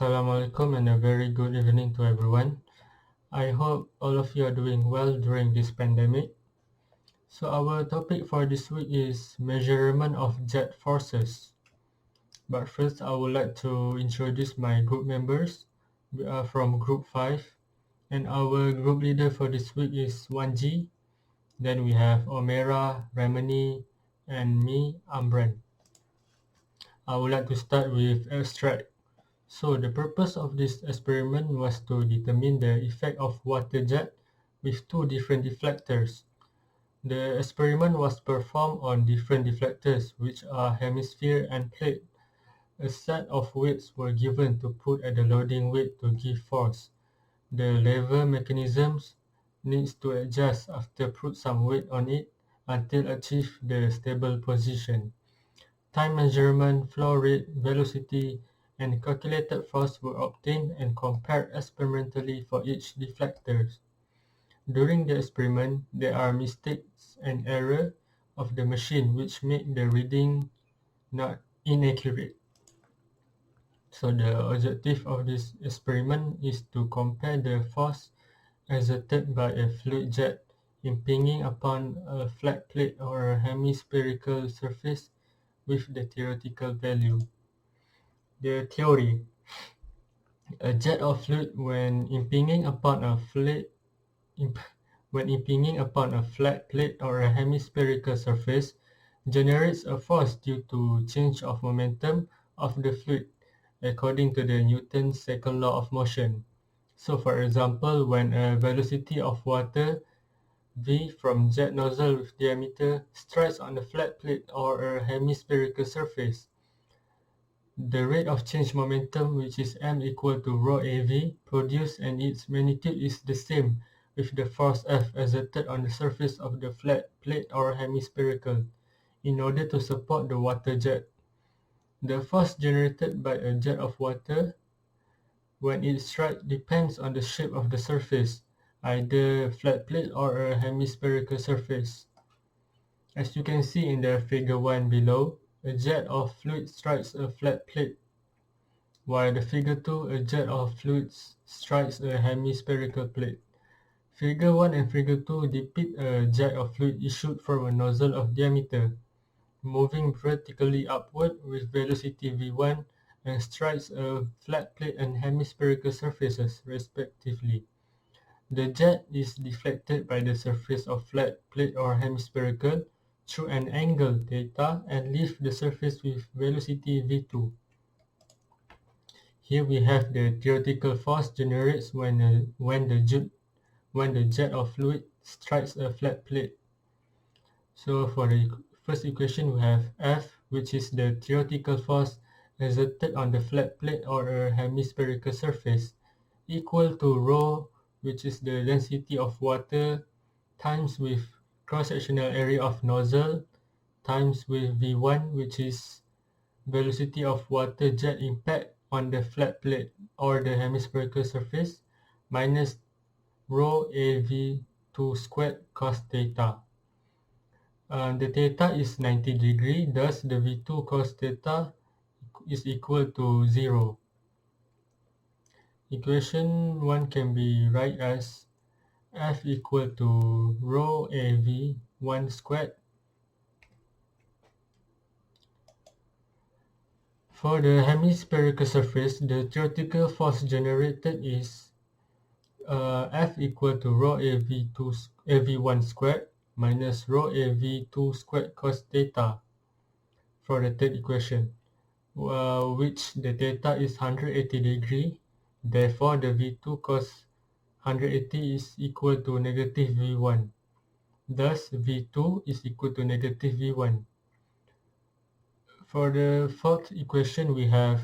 Assalamualaikum and a very good evening to everyone. I hope all of you are doing well during this pandemic. So our topic for this week is measurement of jet forces. But first I would like to introduce my group members. We are from group 5 and our group leader for this week is Wanji. Then we have Omera, Ramani and me, Amran. I would like to start with abstract. So the purpose of this experiment was to determine the effect of water jet with two different deflectors. The experiment was performed on different deflectors, which are hemisphere and plate. A set of weights were given to put at the loading weight to give force. The lever mechanisms needs to adjust after put some weight on it until achieve the stable position. Time measurement, flow rate, velocity, and calculated force were obtained and compared experimentally for each deflector. During the experiment, there are mistakes and error of the machine which make the reading not inaccurate. So the objective of this experiment is to compare the force exerted by a fluid jet impinging upon a flat plate or a hemispherical surface with the theoretical value. The theory: a jet of fluid when impinging upon a flat plate or a hemispherical surface generates a force due to change of momentum of the fluid according to the Newton's second law of motion. So for example, when a velocity of water v from jet nozzle with diameter strikes on a flat plate or a hemispherical surface, the rate of change momentum, which is m equal to rho av, produced and its magnitude is the same with the force F exerted on the surface of the flat plate or hemispherical in order to support the water jet. The force generated by a jet of water when it strikes depends on the shape of the surface, either flat plate or a hemispherical surface. As you can see in the figure 1 below, a jet of fluid strikes a flat plate, while the figure 2, a jet of fluid strikes a hemispherical plate. Figure 1 and figure 2 depict a jet of fluid issued from a nozzle of diameter, moving vertically upward with velocity v1 and strikes a flat plate and hemispherical surfaces respectively. The jet is deflected by the surface of flat plate or hemispherical through an angle theta and leaves the surface with velocity v2. Here we have the theoretical force generated when the jet of fluid strikes a flat plate. So for the first equation we have F, which is the theoretical force exerted on the flat plate or a hemispherical surface, equal to rho, which is the density of water, times with cross-sectional area of nozzle, times with V1, which is velocity of water jet impact on the flat plate or the hemispherical surface, minus rho AV2 squared cos theta. The theta is 90 degree, thus the V2 cos theta is equal to 0. Equation 1 can be write as F equal to rho AV 1 squared. For the hemispherical surface, the theoretical force generated is F equal to rho AV1 squared minus rho AV2 squared cos theta for the third equation, which the theta is 180 degree. Therefore, the V2 cos 180 is equal to negative V1. Thus, V2 is equal to negative V1. For the fourth equation, we have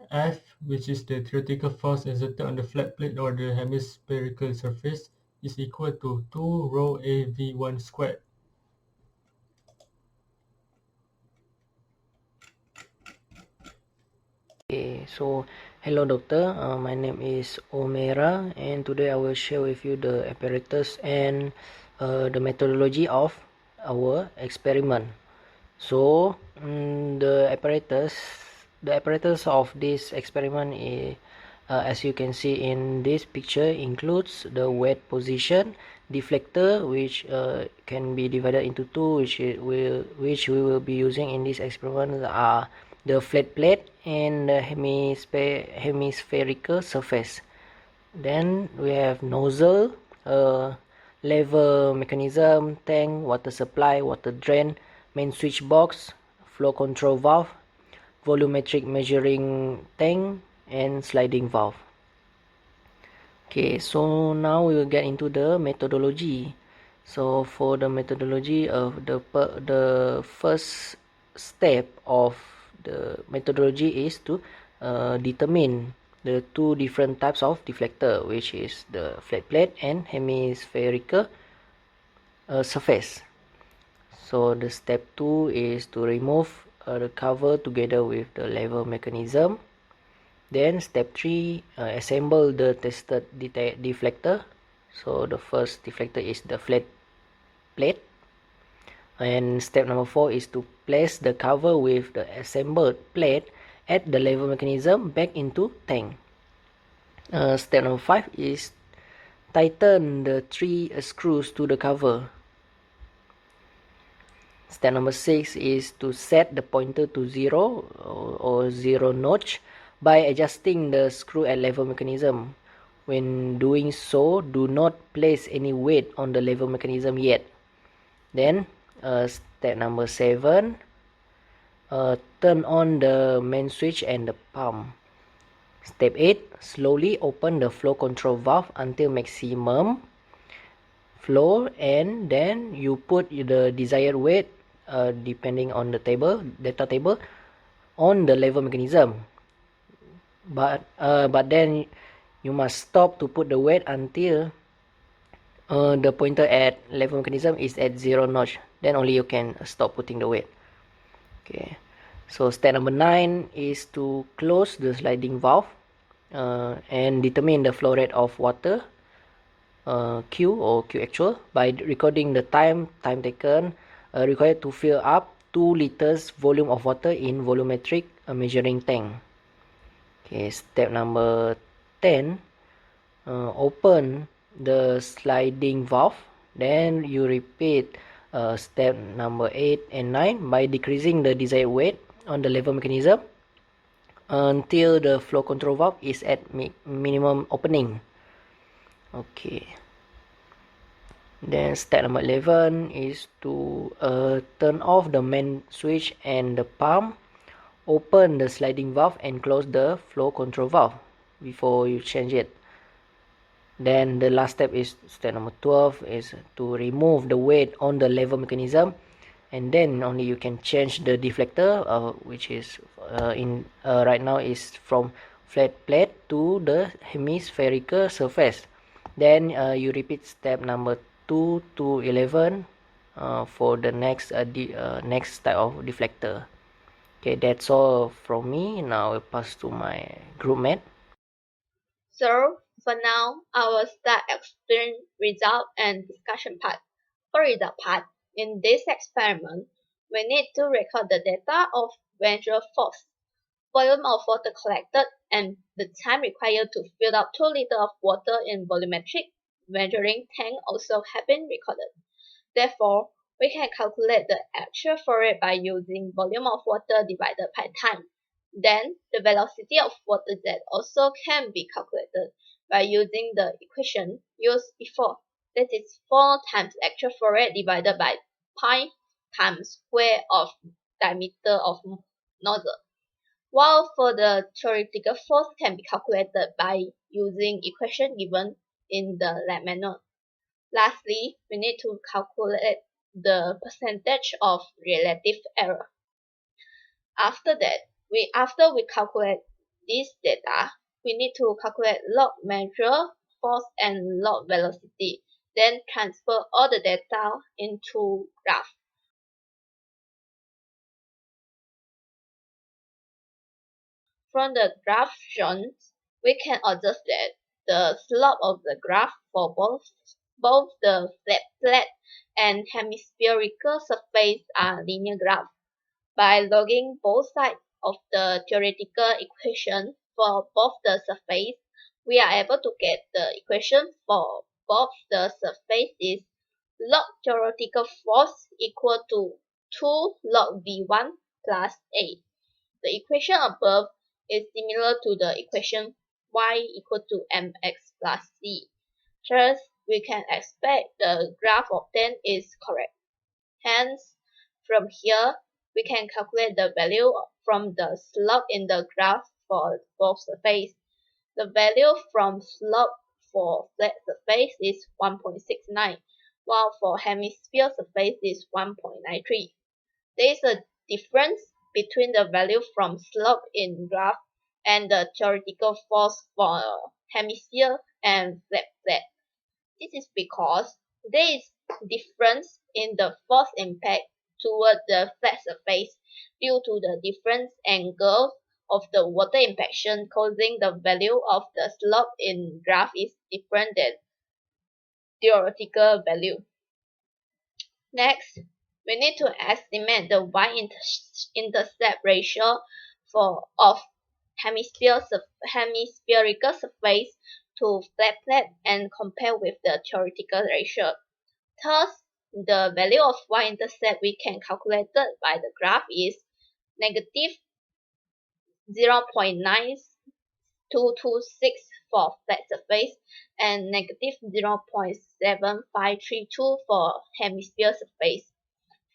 F, which is the theoretical force exerted on the flat plate or the hemispherical surface, is equal to 2 rho AV1 squared. Okay, so hello doctor, my name is Omera and today I will share with you the apparatus and the methodology of our experiment. So the apparatus The apparatus of this experiment is, as you can see in this picture, includes the wet position deflector, which can be divided into two, which we will be using in this experiment are the flat plate and the hemispherical surface. Then we have nozzle, lever mechanism, tank, water supply, water drain, main switch box, flow control valve, volumetric measuring tank, and sliding valve. Okay, so now we will get into the methodology. So for the methodology of the first step of the methodology is to determine the two different types of deflector, which is the flat plate and hemispherical surface. So the step 2 is to remove the cover together with the lever mechanism. Then step 3, assemble the tested deflector. So the first deflector is the flat plate. And step number 4 is to place the cover with the assembled plate at the lever mechanism back into tank. Step number 5 is tighten the 3 screws to the cover. Step number 6 is to set the pointer to 0 or 0 notch by adjusting the screw at lever mechanism. When doing so, do not place any weight on the lever mechanism yet. Then step number 7, turn on the main switch and the pump. Step 8, slowly open the flow control valve until maximum flow, and then you put the desired weight depending on the data table on the lever mechanism. But then you must stop to put the weight until the pointer at lever mechanism is at 0 notch. Then only you can stop putting the weight. Okay, so step number 9 is to close the sliding valve and determine the flow rate of water Q or Q actual by recording the time taken required to fill up 2 liters volume of water in volumetric measuring tank. Okay, step number 10, open the sliding valve. Then you repeat step number 8 and 9 by decreasing the desired weight on the lever mechanism until the flow control valve is at minimum opening. Okay. Then step number 11 is to turn off the main switch and the pump, open the sliding valve and close the flow control valve before you change it. Then the last step is step number 12 is to remove the weight on the lever mechanism, and then only you can change the deflector, which is right now is from flat plate to the hemispherical surface. Then you repeat step number 2 to 11 for the next type of deflector. Okay, that's all from me. Now I'll pass to my group mate. So for now, I will start explain result and discussion part. For result part, in this experiment, we need to record the data of ventral force, volume of water collected, and the time required to fill up 2 liters of water in volumetric measuring tank also have been recorded. Therefore, we can calculate the actual flow rate by using volume of water divided by time. Then, the velocity of water jet also can be calculated by using the equation used before, that is 4 times actual flow rate divided by pi times square of diameter of nozzle. While for the theoretical force can be calculated by using equation given in the lab manual. Lastly, we need to calculate the percentage of relative error. After we calculate this data, we need to calculate log measure force and log velocity, then transfer all the data into graph. From the graph shown, we can observe that the slope of the graph for both the flat plate and hemispherical surface are linear graph. By logging both sides, of the theoretical equation for both the surface, we are able to get the equation for both the surfaces. Log theoretical force equal to 2 log V1 plus A. The equation above is similar to the equation y equal to mx plus c. Thus, we can expect the graph obtained is correct. Hence, from here, we can calculate the value from the slope in the graph for both surfaces. The value from slope for flat surface is 1.69, while for hemisphere surface is 1.93. There is a difference between the value from slope in graph and the theoretical force for hemisphere and flat. This is because there is difference in the force impact toward the flat surface due to the different angle of the water impaction, causing the value of the slope in graph is different than theoretical value. Next, we need to estimate the y-intercept ratio of hemispherical surface to flat plate and compare with the theoretical ratio. Thus, the value of y-intercept we can calculate by the graph is negative 0.9226 for flat surface and negative 0.7532 for hemisphere surface.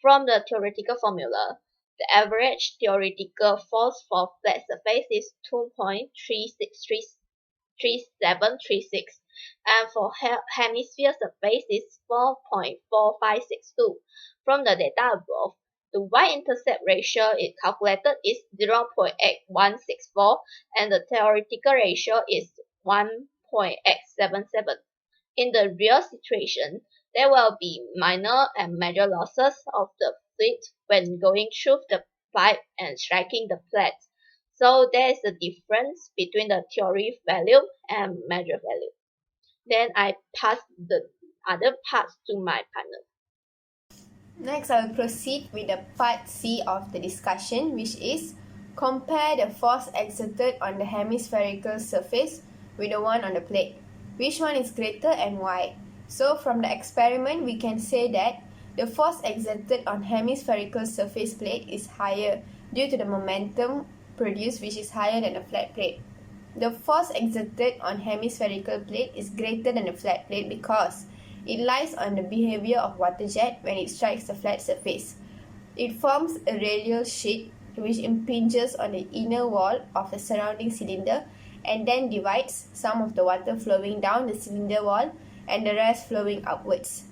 From the theoretical formula, the average theoretical force for flat surface is 2.3736, and for hemisphere surface is 4.4562. From the data above, the y-intercept ratio calculated is 0.8164 and the theoretical ratio is 1.877. In the real situation, there will be minor and major losses of the fluid when going through the pipe and striking the plate. So there is a difference between the theory value and measure value. Then I pass the other parts to my partner. Next, I will proceed with the part C of the discussion, which is compare the force exerted on the hemispherical surface with the one on the plate. Which one is greater and why? So from the experiment, we can say that the force exerted on hemispherical surface plate is higher due to the momentum produced, which is higher than a flat plate. The force exerted on hemispherical plate is greater than the flat plate because it lies on the behavior of water jet when it strikes the flat surface. It forms a radial sheet which impinges on the inner wall of the surrounding cylinder and then divides some of the water flowing down the cylinder wall and the rest flowing upwards.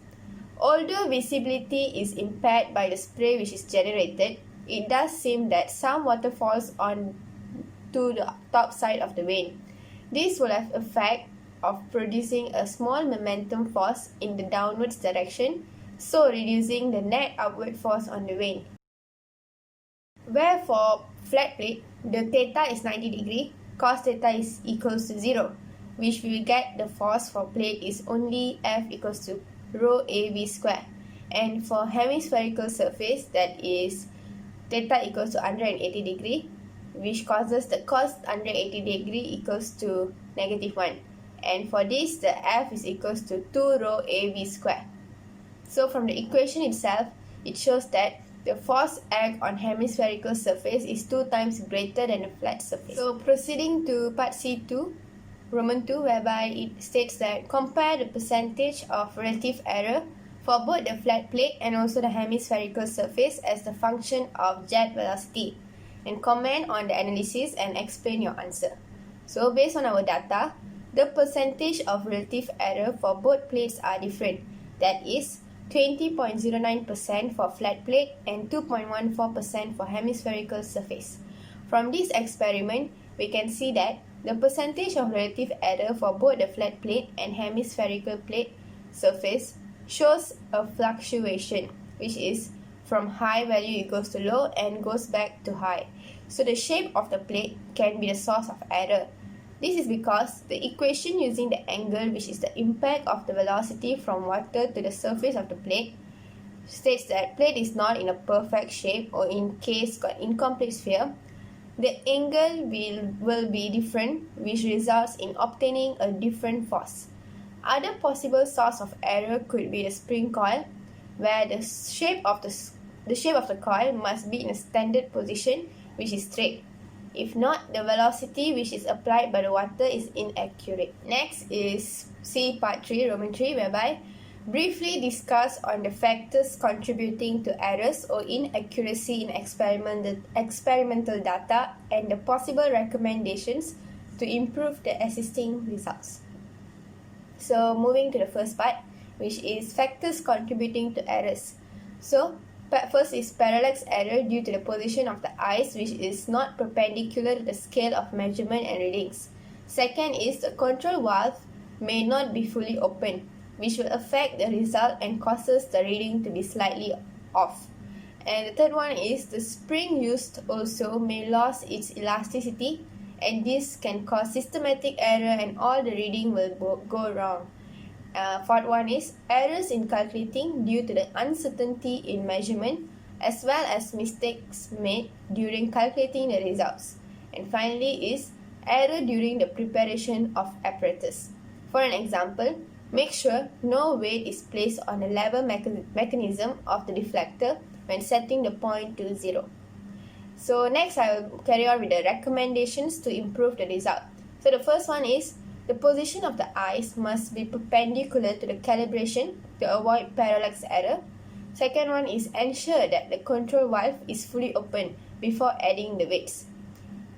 Although visibility is impaired by the spray which is generated, it does seem that some water falls on to the top side of the vane. This will have effect of producing a small momentum force in the downwards direction, so reducing the net upward force on the vane. Where for flat plate, the theta is 90 degree, cos theta is equals to 0, which we will get the force for plate is only F equals to rho AV square. And for hemispherical surface, that is theta equals to 180 degree, which causes the cos 180 degree equals to negative 1. And for this, the F is equals to 2 rho AV square. So from the equation itself, it shows that the force act on hemispherical surface is 2 times greater than a flat surface. So proceeding to part C2, Roman 2, whereby it states that compare the percentage of relative error for both the flat plate and also the hemispherical surface as the function of jet velocity, and comment on the analysis and explain your answer. So based on our data, the percentage of relative error for both plates are different. That is 20.09% for flat plate and 2.14% for hemispherical surface. From this experiment, we can see that the percentage of relative error for both the flat plate and hemispherical plate surface shows a fluctuation, which is from high value equals to low and goes back to high. So the shape of the plate can be the source of error. This is because the equation using the angle, which is the impact of the velocity from water to the surface of the plate, states that plate is not in a perfect shape, or in case got incomplete sphere. the angle will be different, which results in obtaining a different force. Other possible source of error could be the spring coil, where the shape of the coil must be in a standard position, which is straight. If not, the velocity which is applied by the water is inaccurate. Next is C part 3, Roman 3, whereby briefly discuss on the factors contributing to errors or inaccuracy in experimental data and the possible recommendations to improve the existing results. So moving to the first part, which is factors contributing to errors. So first is parallax error due to the position of the eyes, which is not perpendicular to the scale of measurement and readings. Second is the control valve may not be fully open, which will affect the result and causes the reading to be slightly off. And the third one is the spring used also may lose its elasticity, and this can cause systematic error and all the reading will go wrong. Fourth one is errors in calculating due to the uncertainty in measurement as well as mistakes made during calculating the results. And finally is error during the preparation of apparatus. For an example, make sure no weight is placed on the lever mechanism of the deflector when setting the point to 0. So next I will carry on with the recommendations to improve the result. So the first one is the position of the eyes must be perpendicular to the calibration to avoid parallax error. Second one is ensure that the control valve is fully open before adding the weights.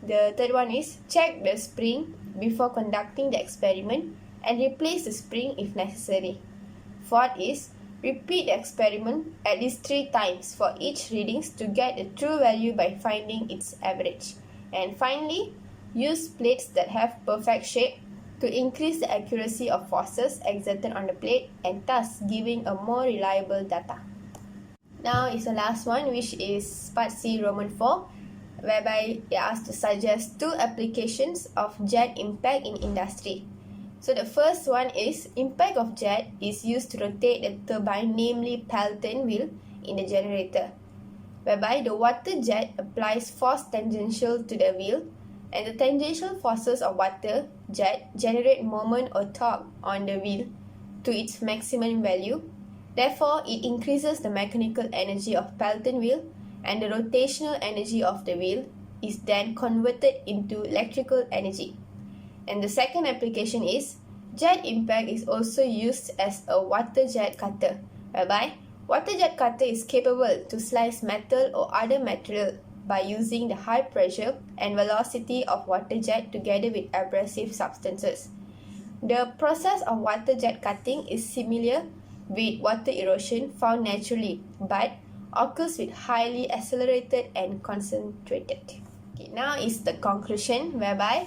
The third one is check the spring before conducting the experiment and replace the spring if necessary. Fourth is repeat the experiment at least 3 times for each readings to get the true value by finding its average. And finally, use plates that have perfect shape to increase the accuracy of forces exerted on the plate and thus giving a more reliable data. Now is the last one, which is part C, Roman 4, whereby they asked to suggest 2 applications of jet impact in industry. So the first one is impact of jet is used to rotate the turbine, namely Pelton wheel in the generator, whereby the water jet applies force tangential to the wheel, and the tangential forces of water jet generate moment or torque on the wheel to its maximum value. Therefore, it increases the mechanical energy of Pelton wheel, and the rotational energy of the wheel is then converted into electrical energy. And the second application is jet impact is also used as a water jet cutter, whereby water jet cutter is capable to slice metal or other material by using the high pressure and velocity of water jet together with abrasive substances. The process of water jet cutting is similar with water erosion found naturally, but occurs with highly accelerated and concentrated. Okay, now is the conclusion, whereby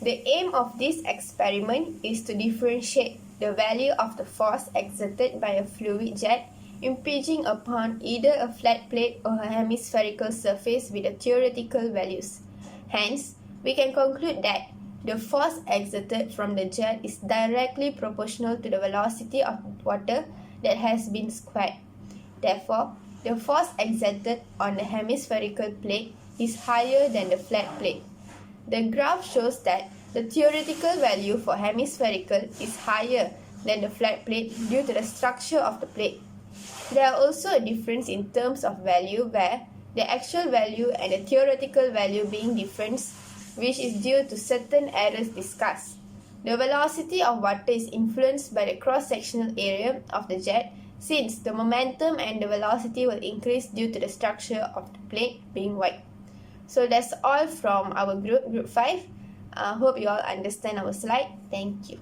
the aim of this experiment is to differentiate the value of the force exerted by a fluid jet impinging upon either a flat plate or a hemispherical surface with the theoretical values. Hence, we can conclude that the force exerted from the jet is directly proportional to the velocity of water that has been squared. Therefore, the force exerted on the hemispherical plate is higher than the flat plate. The graph shows that the theoretical value for hemispherical is higher than the flat plate due to the structure of the plate. There are also a difference in terms of value where the actual value and the theoretical value being different, which is due to certain errors discussed. The velocity of water is influenced by the cross-sectional area of the jet, since the momentum and the velocity will increase due to the structure of the plate being wide. So that's all from our group 5. Hope you all understand our slide. Thank you.